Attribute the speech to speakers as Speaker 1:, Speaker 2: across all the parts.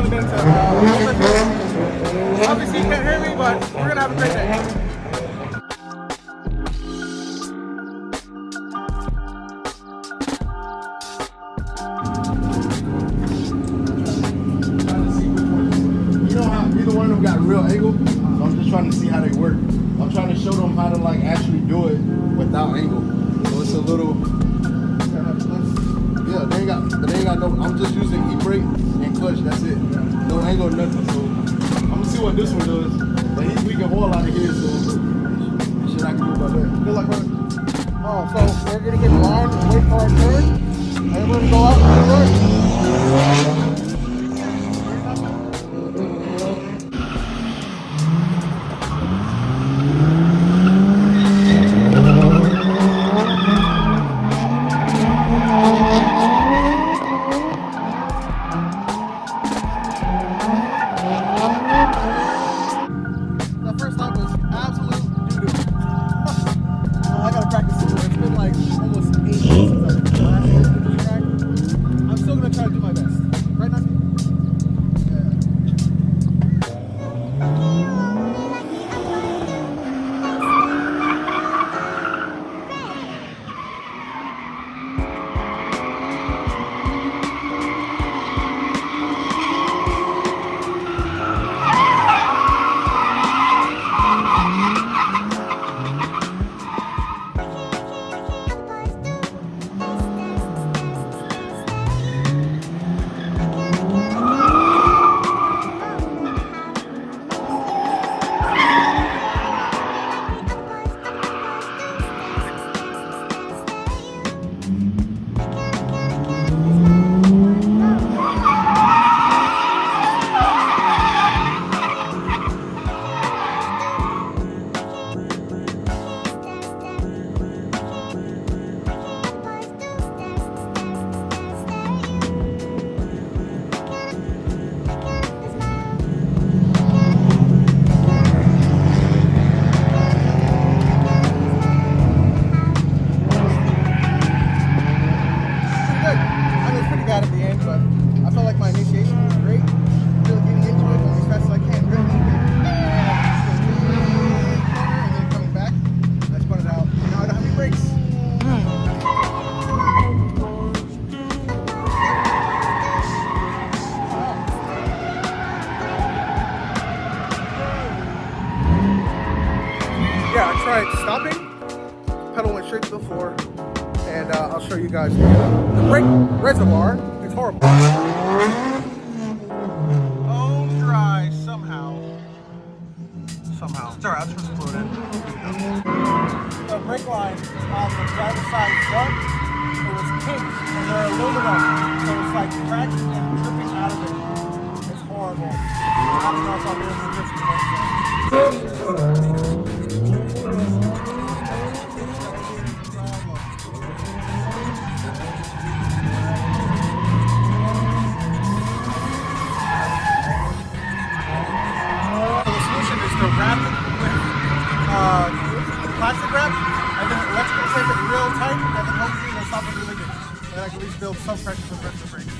Speaker 1: finally been to obviously you can't hear me, but we're gonna have a great day.
Speaker 2: Neither one of them got real angle, so I'm just trying to see how they work. I'm trying to show them how to like actually do it without angle. So it's a little, yeah. They ain't got no. I'm just using e-brake and clutch. That's it. No angle, nothing. So I'm gonna see what this one does. But he's leaking oil out of here, so shit I can do about that.
Speaker 1: Good luck, brother. Oh, so we're gonna get in line and wait for our turn, and we're gonna go out and do the right. Yeah, I tried stopping, pedal went straight to the floor, and I'll show you guys the brake reservoir. It's horrible. Oh, dry somehow. It's alright, I'll just put it in. The brake line on the driver's side front, it was kinked, and they're aluminum, so it's like cracked and dripping out of it. It's horrible. I don't know if I'll be able to fix it. Wrap it with plastic wrap, and then electrical tape it real tight, and then hopefully it'll stop it leaking. And I can at least build some pressure for the rest of the brake.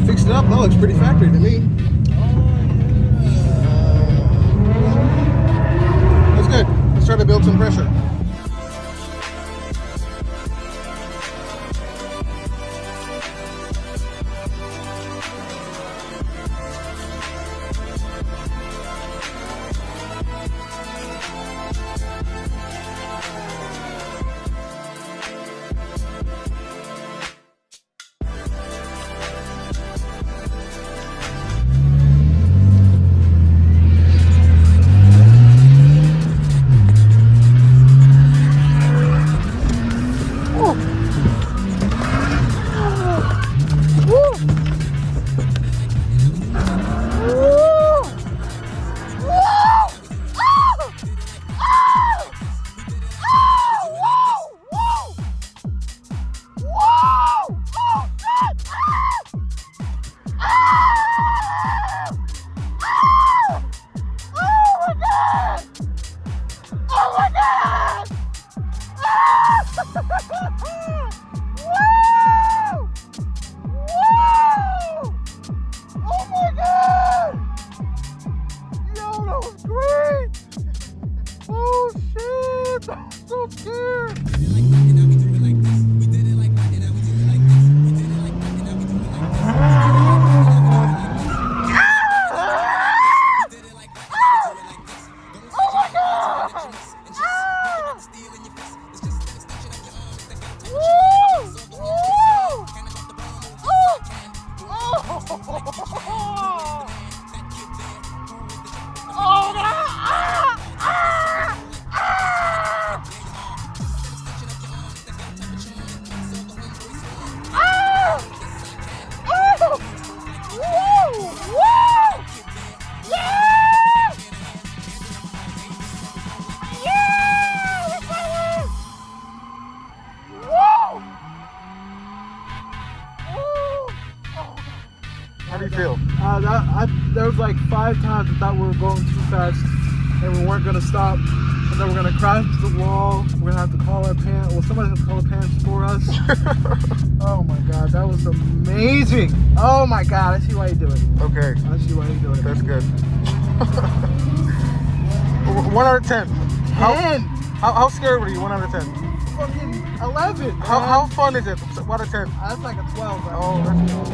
Speaker 1: Fixed it up, that looks pretty factory to me. That's good. Let's try to build some pressure.
Speaker 3: do you feel?
Speaker 1: There was like 5 times I thought we were going too fast and we weren't gonna stop, and then we're gonna crash to the wall. We're gonna have to call our parents. Well, somebody's gonna call our parents for us. Oh my god, that was amazing. Oh my god, I see why you do it.
Speaker 3: Okay.
Speaker 1: I see why you do it.
Speaker 3: That's good. 1 out of 10.
Speaker 1: 10.
Speaker 3: How scared were you? 1 out of 10.
Speaker 1: Fucking 11.
Speaker 3: How fun is it? 1 out of 10.
Speaker 1: That's like a 12. Right?
Speaker 3: Oh, that's good.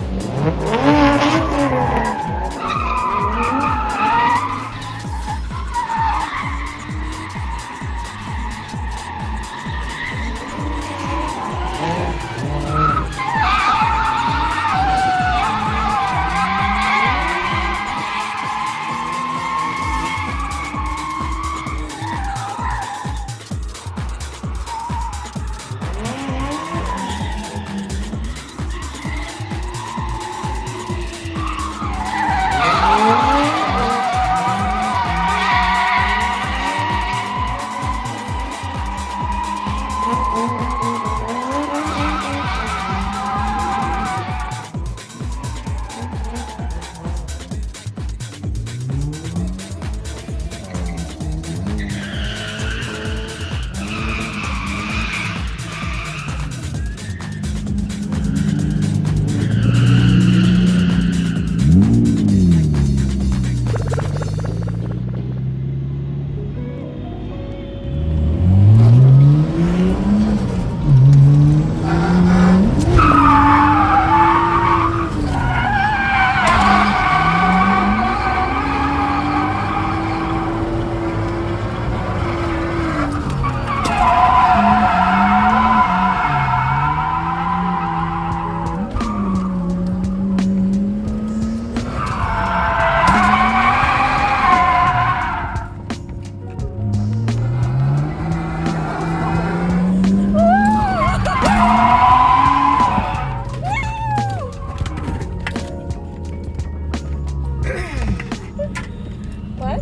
Speaker 4: What?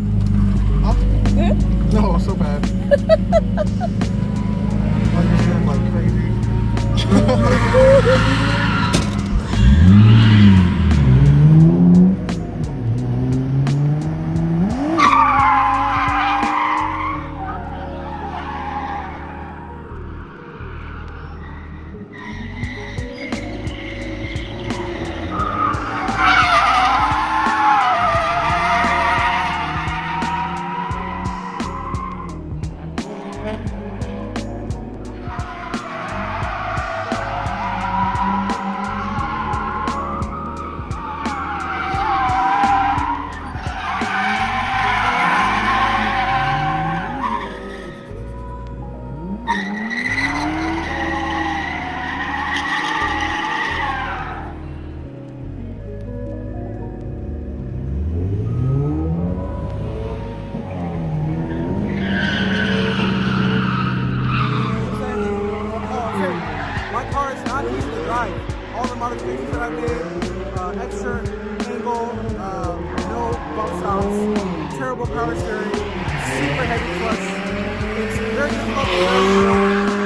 Speaker 3: No, so bad. Understand like crazy.
Speaker 1: My car is not easy to drive. All the modifications that I did, extra angle, no bump stops, terrible power steering, super heavy clutch. It's very difficult to drive.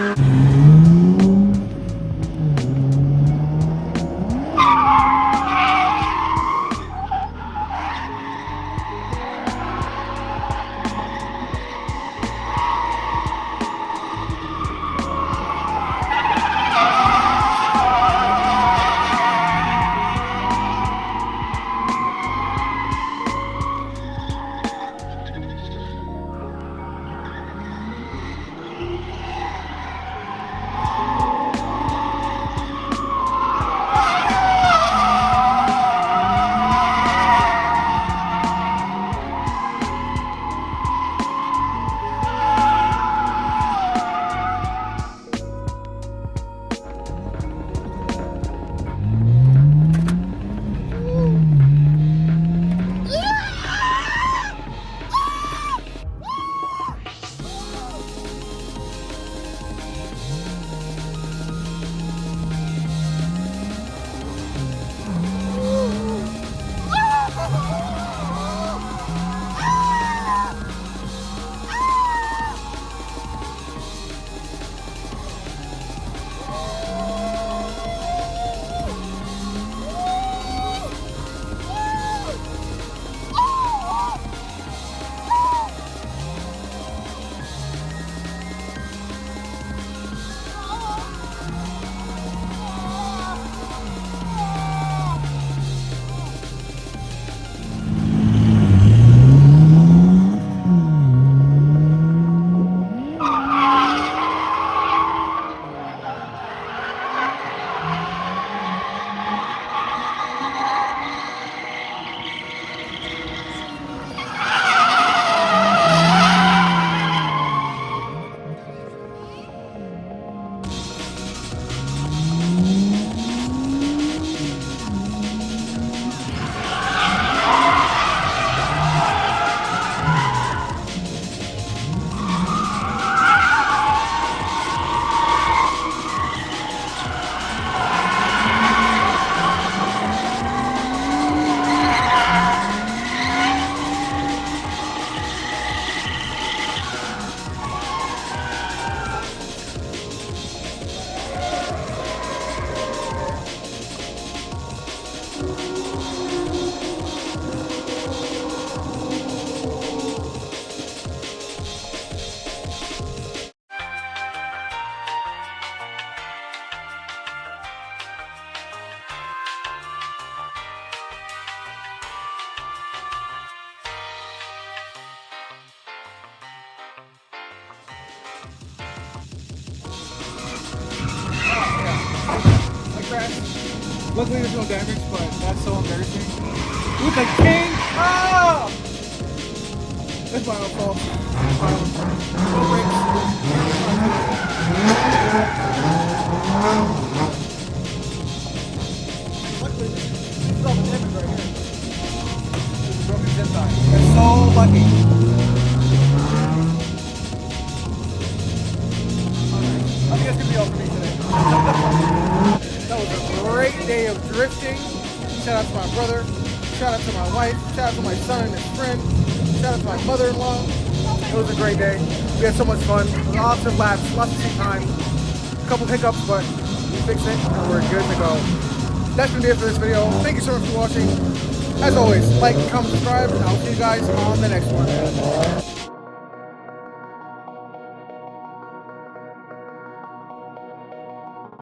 Speaker 1: Luckily there's no damage, but that's so embarrassing. With a king! Ah! That's my own fault. No brakes. Luckily, this is all the damage right here. This is a broken zip tie. That's so lucky. I think that's gonna be all for me today. That was a great day of drifting. Shout out to my brother. Shout out to my wife. Shout out to my son and his friend. Shout out to my mother-in-law. It was a great day. We had so much fun. Lots of laughs, lots of sea time. A couple hiccups, but we fixed it and we're good to go. That's gonna be it for this video. Thank you so much for watching. As always, like, comment, subscribe, and I'll see you guys on the next one.